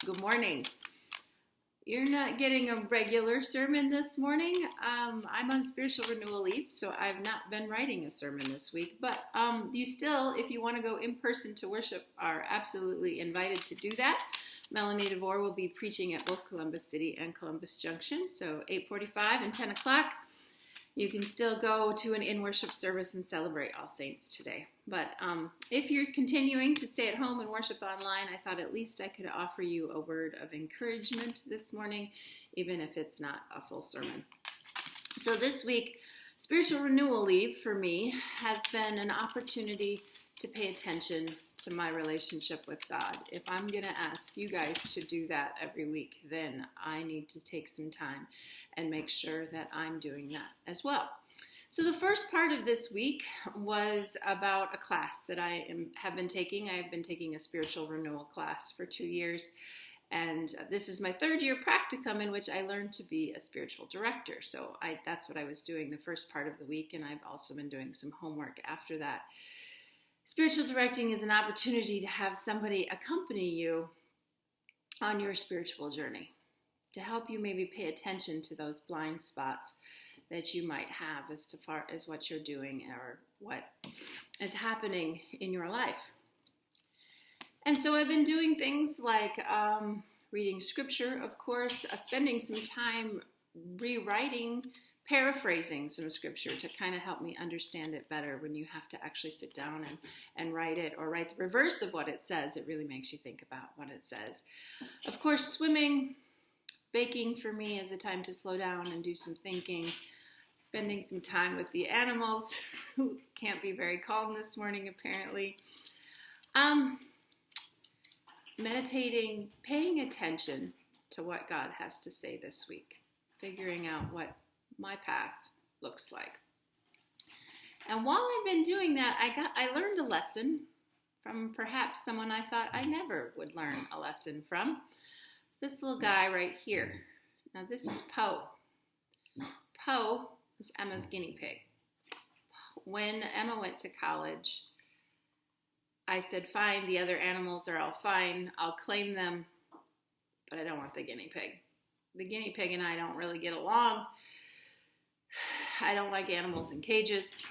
Good morning. You're not getting a regular sermon this morning. I'm on spiritual renewal leave, so I've not been writing a sermon this week. But you still, if you want to go in person to worship, are absolutely invited to do that. Melanie DeVore will be preaching at both Columbus City and Columbus Junction, so 8:45 and 10 o'clock. You can still go to an in-worship service and celebrate All Saints today. But if you're continuing to stay at home and worship online, I thought at least I could offer you a word of encouragement this morning, even if it's not a full sermon. So this week, spiritual renewal leave for me has been an opportunity to pay attention to my relationship with God. If I'm going to ask you guys to do that every week, then I need to take some time and make sure that I'm doing that as well. So the first part of this week was about a class that I have been taking. I've been taking a spiritual renewal class for 2 years, and this is my third year practicum in which I learned to be a spiritual director. So that's what I was doing the first part of the week, and I've also been doing some homework after that. Spiritual directing is an opportunity to have somebody accompany you on your spiritual journey, to help you maybe pay attention to those blind spots that you might have as far as what you're doing or what is happening in your life. And so I've been doing things like reading scripture, of course, spending some time rewriting, paraphrasing some scripture to kind of help me understand it better. When you have to actually sit down and write it or write the reverse of what it says, it really makes you think about what it says. Of course, swimming, baking for me is a time to slow down and do some thinking, spending some time with the animals who can't be very calm this morning apparently. Meditating, paying attention to what God has to say this week, figuring out what my path looks like. And while I've been doing that, I learned a lesson from perhaps someone I thought I never would learn a lesson from. This little guy right here. Now this is Poe. Poe was Emma's guinea pig. When Emma went to college, I said, fine, the other animals are all fine. I'll claim them, but I don't want the guinea pig. The guinea pig and I don't really get along. I don't like animals in cages.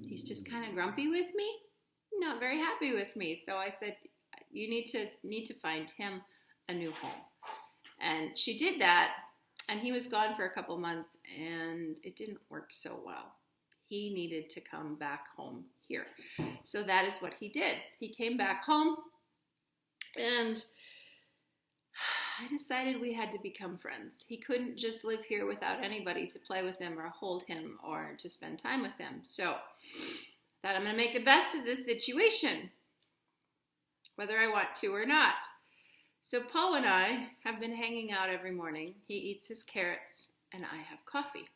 He's just kind of grumpy with me, not very happy with me. So I said, you need to find him a new home. And she did that, and he was gone for a couple months, and it didn't work so well. He needed to come back home here. So that is what he did. He came back home, and I decided we had to become friends. He couldn't just live here without anybody to play with him or hold him or to spend time with him. So I thought I'm going to make the best of this situation, whether I want to or not. So Poe and I have been hanging out every morning. He eats his carrots and I have coffee.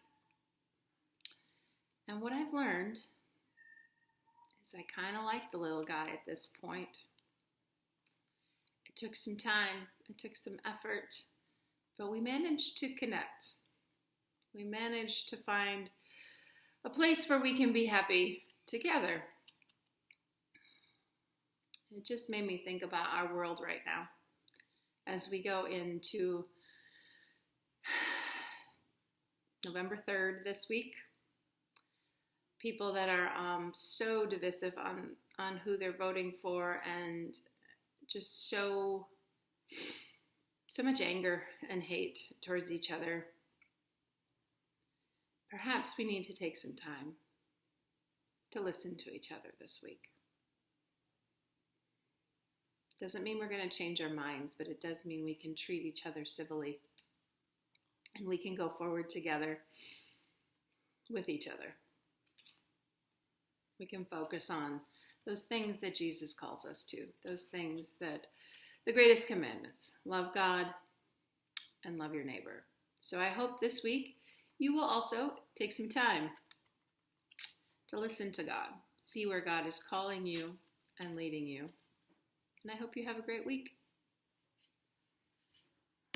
And what I've learned is I kind of like the little guy at this point. It took some time, it took some effort, but we managed to connect. We managed to find a place where we can be happy together. It just made me think about our world right now as we go into November 3rd this week. People that are so divisive on who they're voting for, and just so much anger and hate towards each other. Perhaps we need to take some time to listen to each other this week. Doesn't mean we're going to change our minds, but it does mean we can treat each other civilly, and we can go forward together with each other. We can focus on those things that Jesus calls us to, those things that the greatest commandments, love God and love your neighbor. So I hope this week you will also take some time to listen to God, see where God is calling you and leading you. And I hope you have a great week.